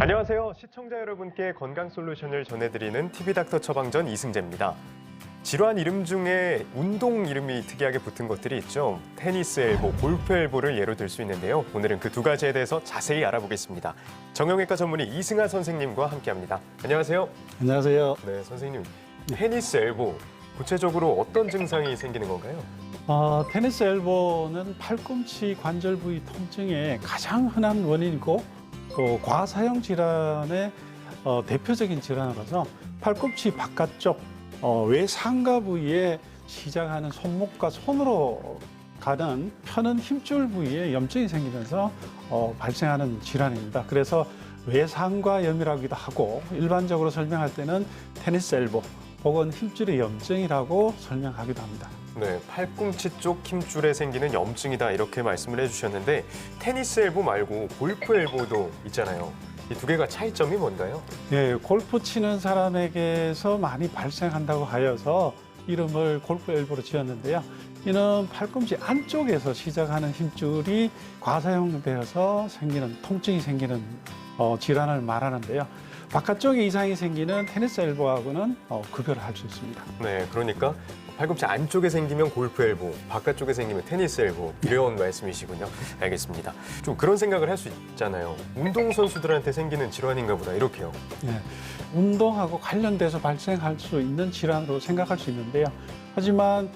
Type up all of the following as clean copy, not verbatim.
안녕하세요. 시청자 여러분께 건강 솔루션을 전해드리는 TV닥터 처방전 이승재입니다. 질환 이름 중에 운동 이름이 특이하게 붙은 것들이 있죠. 테니스 엘보, 골프 엘보를 예로 들 수 있는데요. 오늘은 그 두 가지에 대해서 자세히 알아보겠습니다. 정형외과 전문의 이승하 선생님과 함께합니다. 안녕하세요. 안녕하세요. 네, 선생님. 테니스 엘보, 구체적으로 어떤 증상이 생기는 건가요? 테니스 엘보는 팔꿈치 관절 부위 통증의 가장 흔한 원인이고 또 과사용 질환의 대표적인 질환으로서 팔꿈치 바깥쪽 외상가 부위에 시작하는 손목과 손으로 가는 펴는 힘줄 부위에 염증이 생기면서 발생하는 질환입니다. 그래서 외상과염이라기도 하고 일반적으로 설명할 때는 테니스 엘보 혹은 힘줄의 염증이라고 설명하기도 합니다. 네, 팔꿈치 쪽 힘줄에 생기는 염증이다 이렇게 말씀을 해주셨는데 테니스 엘보 말고 골프 엘보도 있잖아요. 이 두 개가 차이점이 뭔가요? 네, 골프 치는 사람에게서 많이 발생한다고 하여서 이름을 골프 엘보로 지었는데요. 이는 팔꿈치 안쪽에서 시작하는 힘줄이 과사용되어서 생기는 통증이 생기는 질환을 말하는데요. 바깥쪽에 이상이 생기는 테니스 엘보하고는 구별을 할 수 있습니다. 네, 그러니까 팔꿈치 안쪽에 생기면 골프 엘보, 바깥쪽에 생기면 테니스 엘보 이런 말씀이시군요. 알겠습니다. 좀 그런 생각을 할 수 있잖아요. 운동선수들한테 생기는 질환인가 보다 이렇게요. 네, 운동하고 관련돼서 발생할 수 있는 질환으로 생각할 수 있는데요. 하지만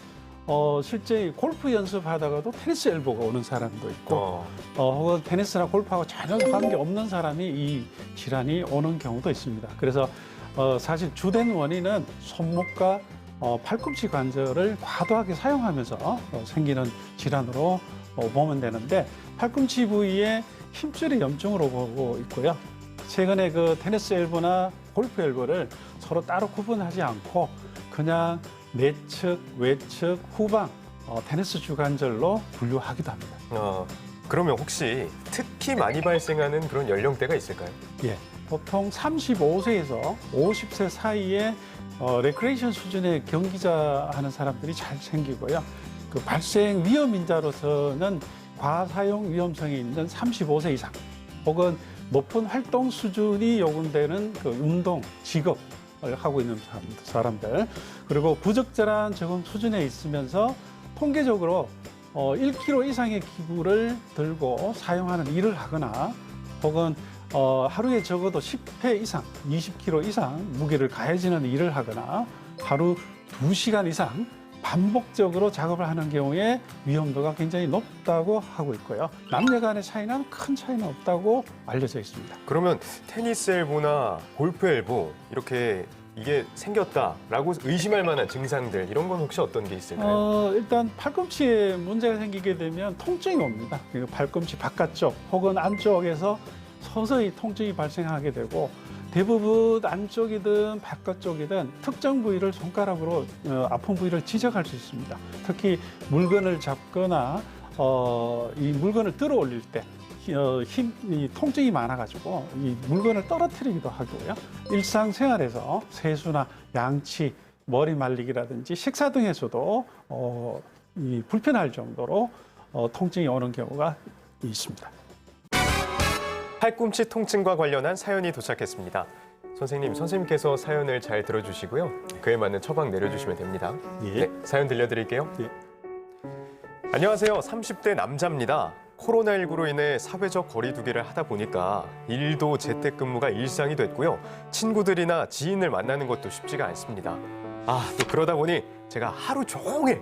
실제 골프 연습하다가도 테니스 엘보가 오는 사람도 있고 혹은 테니스나 골프하고 전혀 관계없는 사람이 이 질환이 오는 경우도 있습니다. 그래서 사실 주된 원인은 손목과 팔꿈치 관절을 과도하게 사용하면서 생기는 질환으로 보면 되는데 팔꿈치 부위에 힘줄의 염증으로 보고 있고요. 최근에 그 테니스 엘보나 골프 엘보를 서로 따로 구분하지 않고 그냥 내측, 외측, 후방 테니스 주관절로 분류하기도 합니다. 그러면 혹시 특히 많이 발생하는 그런 연령대가 있을까요? 예, 보통 35세에서 50세 사이에 레크레이션 수준의 경기자 하는 사람들이 잘 생기고요. 그 발생 위험 인자로서는 과사용 위험성이 있는 35세 이상 혹은 높은 활동 수준이 요구되는 그 운동, 직업을 하고 있는 사람들 그리고 부적절한 적응 수준에 있으면서 통계적으로 1kg 이상의 기구를 들고 사용하는 일을 하거나 혹은 하루에 적어도 10회 이상, 20kg 이상 무게를 가해지는 일을 하거나 하루 2시간 이상 반복적으로 작업을 하는 경우에 위험도가 굉장히 높다고 하고 있고요. 남녀 간의 차이는 큰 차이는 없다고 알려져 있습니다. 그러면 테니스 엘보나 골프 엘보 이렇게 이게 생겼다라고 의심할 만한 증상들 이런 건 혹시 어떤 게 있을까요? 일단 팔꿈치에 문제가 생기게 되면 통증이 옵니다. 팔꿈치 바깥쪽 혹은 안쪽에서 서서히 통증이 발생하게 되고 대부분 안쪽이든 바깥쪽이든 특정 부위를 손가락으로 아픈 부위를 지적할 수 있습니다. 특히 물건을 잡거나 이 물건을 들어 올릴 때 이 통증이 많아가지고 이 물건을 떨어뜨리기도 하고요. 일상생활에서 세수나 양치, 머리 말리기라든지 식사 등에서도 이 불편할 정도로 통증이 오는 경우가 있습니다. 팔꿈치 통증과 관련한 사연이 도착했습니다. 선생님께서 사연을 잘 들어주시고요. 그에 맞는 처방 내려주시면 됩니다. 예. 네, 사연 들려드릴게요. 예. 안녕하세요. 30대 남자입니다. 코로나19로 인해 사회적 거리두기를 하다 보니까 일도 재택근무가 일상이 됐고요. 친구들이나 지인을 만나는 것도 쉽지가 않습니다. 또 그러다 보니 제가 하루 종일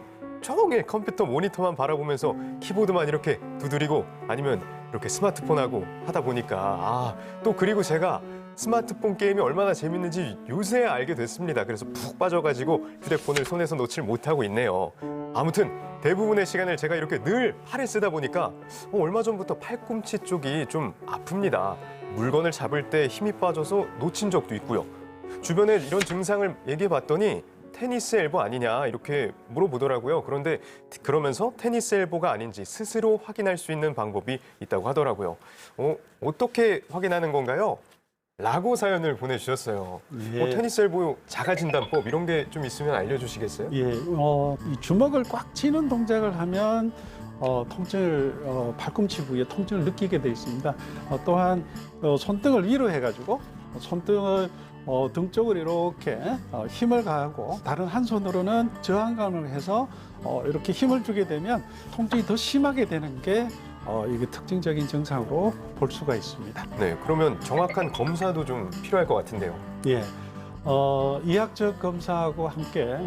컴퓨터 모니터만 바라보면서 키보드만 이렇게 두드리고 아니면 이렇게 스마트폰하고 하다 보니까 또 그리고 제가 스마트폰 게임이 얼마나 재밌는지 요새 알게 됐습니다. 그래서 푹 빠져가지고 휴대폰을 손에서 놓질 못하고 있네요. 아무튼 대부분의 시간을 제가 이렇게 늘 팔에 쓰다 보니까 얼마 전부터 팔꿈치 쪽이 좀 아픕니다. 물건을 잡을 때 힘이 빠져서 놓친 적도 있고요. 주변에 이런 증상을 얘기해봤더니 테니스 엘보 아니냐 이렇게 물어보더라고요. 그런데 그러면서 테니스 엘보가 아닌지 스스로 확인할 수 있는 방법이 있다고 하더라고요. 어떻게 확인하는 건가요? 라고 사연을 보내주셨어요. 예. 테니스 엘보 자가진단법 이런 게 좀 있으면 알려주시겠어요? 예, 이 주먹을 꽉 쥐는 동작을 하면 통증을 팔꿈치 부위에 통증을 느끼게 되어 있습니다. 또한 손등을 위로 해가지고 손등을 등 쪽으로 이렇게 힘을 가하고 다른 한 손으로는 저항감을 해서 이렇게 힘을 주게 되면 통증이 더 심하게 되는 게 이게 특징적인 증상으로 볼 수가 있습니다. 네, 그러면 정확한 검사도 좀 필요할 것 같은데요. 예. 이학적 검사하고 함께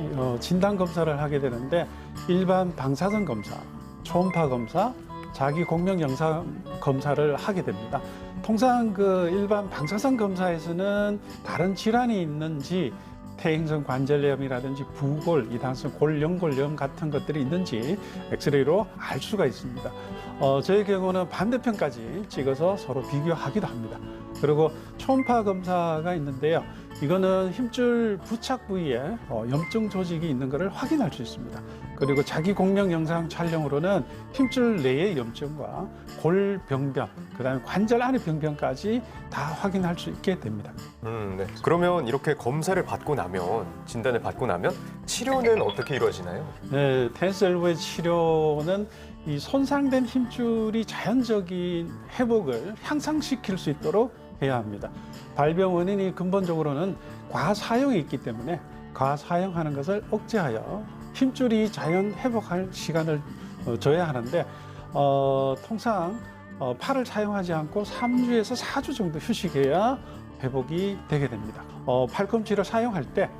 진단 검사를 하게 되는데 일반 방사선 검사, 초음파 검사, 자기 공명 영상 검사를 하게 됩니다. 통상 그 일반 방사선 검사에서는 다른 질환이 있는지 퇴행성 관절염이라든지 부골, 이단성 골연골염 같은 것들이 있는지 엑스레이로 알 수가 있습니다. 저의 경우는 반대편까지 찍어서 서로 비교하기도 합니다. 그리고 초음파 검사가 있는데요. 이거는 힘줄 부착 부위에 염증 조직이 있는 것을 확인할 수 있습니다. 그리고 자기 공명 영상 촬영으로는 힘줄 내의 염증과 골 병변, 그다음에 관절 안의 병변까지 다 확인할 수 있게 됩니다. 네. 그러면 이렇게 검사를 받고 나면, 진단을 받고 나면 치료는 어떻게 이루어지나요? 네, 테니스 엘보의 치료는 이 손상된 힘줄이 자연적인 회복을 향상시킬 수 있도록 해야 합니다. 발병 원인이 근본적으로는 과사용이 있기 때문에 과사용하는 것을 억제하여 힘줄이 자연 회복할 시간을 줘야 하는데 통상 팔을 사용하지 않고 3주에서 4주 정도 휴식해야 회복이 되게 됩니다. 팔꿈치를 사용할 때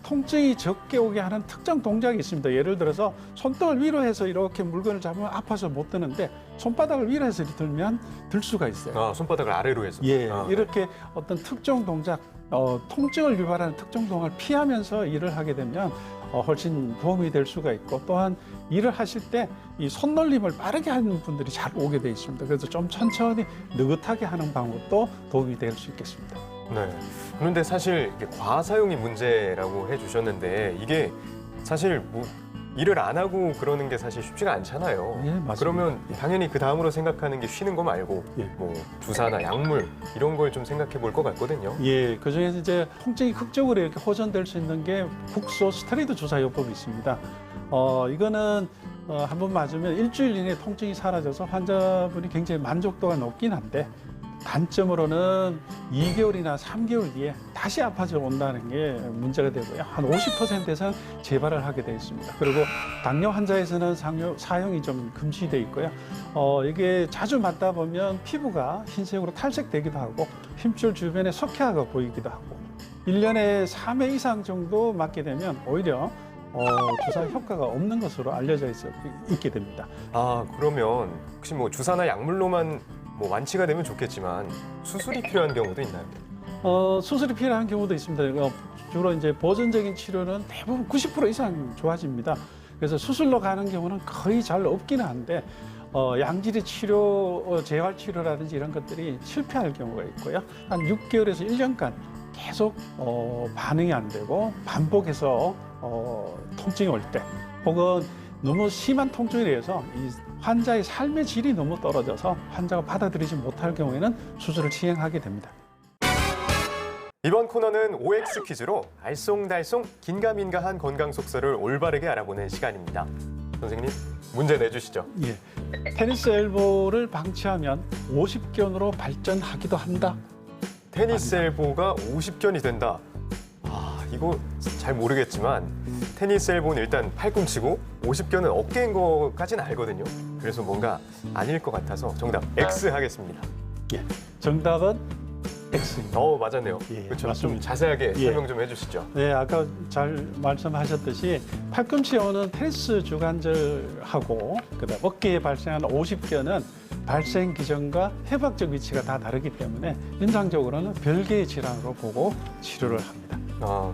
통증이 적게 오게 하는 특정 동작이 있습니다. 예를 들어서 손등을 위로 해서 이렇게 물건을 잡으면 아파서 못 드는데 손바닥을 위로 해서 들면 들 수가 있어요. 손바닥을 아래로 해서. 예, 이렇게 어떤 특정 동작, 통증을 유발하는 특정 동작을 피하면서 일을 하게 되면 훨씬 도움이 될 수가 있고 또한 일을 하실 때 이 손놀림을 빠르게 하는 분들이 잘 오게 돼 있습니다. 그래서 좀 천천히 느긋하게 하는 방법도 도움이 될 수 있겠습니다. 네. 그런데 사실 이게 과사용이 문제라고 해주셨는데 이게 사실 뭐 일을 안 하고 그러는 게 사실 쉽지가 않잖아요. 예, 맞습니다. 그러면 당연히 그 다음으로 생각하는 게 쉬는 거 말고 예. 뭐 주사나 약물 이런 걸 좀 생각해 볼 것 같거든요. 예, 그 중에서 이제 통증이 극적으로 이렇게 호전될 수 있는 게 국소 스테로이드 주사 요법이 있습니다. 이거는 한 번 맞으면 일주일 이내에 통증이 사라져서 환자분이 굉장히 만족도가 높긴 한데 단점으로는 2개월이나 3개월 뒤에 다시 아파져 온다는 게 문제가 되고요. 한 50% 이상 재발을 하게 되어 있습니다. 그리고 당뇨 환자에서는 사용이 좀 금지되어 있고요. 이게 자주 맞다 보면 피부가 흰색으로 탈색되기도 하고 힘줄 주변에 석회화가 보이기도 하고 1년에 3회 이상 정도 맞게 되면 오히려 주사 효과가 없는 것으로 알려져 있게 됩니다. 그러면 혹시 뭐 주사나 약물로만 뭐 완치가 되면 좋겠지만 수술이 필요한 경우도 있나요? 수술이 필요한 경우도 있습니다. 주로 이제 보존적인 치료는 대부분 90% 이상 좋아집니다. 그래서 수술로 가는 경우는 거의 잘 없기는 한데 양질의 치료, 재활 치료라든지 이런 것들이 실패할 경우가 있고요. 한 6개월에서 1년간 계속 반응이 안 되고 반복해서 통증이 올 때 혹은 너무 심한 통증에 대해서 이 환자의 삶의 질이 너무 떨어져서 환자가 받아들이지 못할 경우에는 수술을 시행하게 됩니다. 이번 코너는 OX 퀴즈로 알쏭달쏭 긴가민가한 건강 속설을 올바르게 알아보는 시간입니다. 선생님, 문제 내주시죠. 예, 테니스 엘보를 방치하면 50견으로 발전하기도 한다. 테니스 엘보가 50견이 된다. 이거 잘 모르겠지만 테니스 엘보는 일단 팔꿈치고 50견은 어깨인 거까지는 알거든요. 그래서 뭔가 아닐 것 같아서 정답 X 하겠습니다. 예, 정답은 X입니다. 맞았네요. 예, 그렇죠. 좀 맞습니다. 자세하게 예. 설명 좀 해주시죠. 네, 아까 잘 말씀하셨듯이 팔꿈치에 오는 테니스 주관절하고 그다음 어깨에 발생하는 50견은 발생 기전과 해박적 위치가 다 다르기 때문에 임상적으로는 별개의 질환으로 보고 치료를 합니다.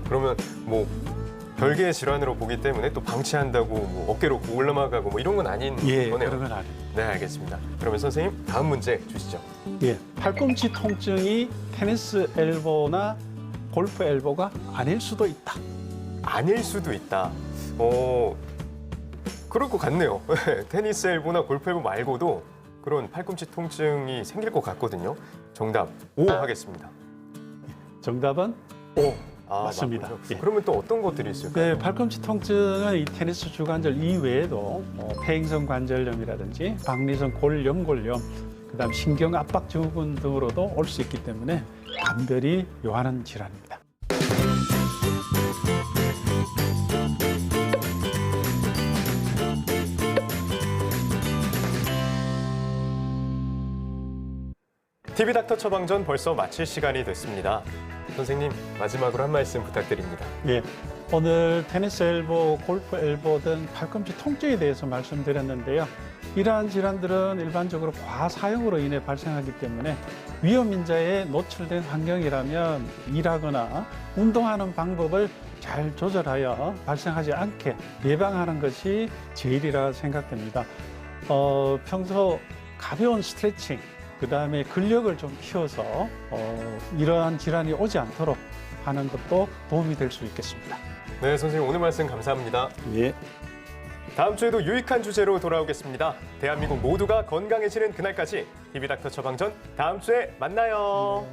그러면 뭐 별개의 질환으로 보기 때문에 또 방치한다고 뭐 어깨로 올라가고 뭐 이런 건 아닌 거네요. 그런 건 아닙니다. 네, 알겠습니다. 그러면 선생님 다음 문제 주시죠. 예, 팔꿈치 통증이 테니스 엘보나 골프 엘보가 아닐 수도 있다. 아닐 수도 있다. 그럴 것 같네요. 테니스 엘보나 골프 엘보 말고도 그런 팔꿈치 통증이 생길 것 같거든요. 정답 O 하겠습니다. 정답은 O. 맞습니다. 맞군요. 예. 그러면 또 어떤 것들이 있을까요? 네, 발꿈치 통증은 이 테니스 주관절 이외에도 폐행성 관절염이라든지 박리성 골염, 그다음 신경 압박 증후군 등으로도 올 수 있기 때문에 감별이 요하는 질환입니다. TV닥터 처방전 벌써 마칠 시간이 됐습니다. 선생님, 마지막으로 한 말씀 부탁드립니다. 예, 오늘 테니스 엘보, 골프 엘보 등 팔꿈치 통증에 대해서 말씀드렸는데요. 이러한 질환들은 일반적으로 과사용으로 인해 발생하기 때문에 위험인자에 노출된 환경이라면 일하거나 운동하는 방법을 잘 조절하여 발생하지 않게 예방하는 것이 제일이라 생각됩니다. 평소 가벼운 스트레칭, 그다음에 근력을 좀 키워서 이러한 질환이 오지 않도록 하는 것도 도움이 될 수 있겠습니다. 네, 선생님 오늘 말씀 감사합니다. 예. 다음 주에도 유익한 주제로 돌아오겠습니다. 대한민국 모두가 건강해지는 그날까지 TV닥터 처방전 다음 주에 만나요.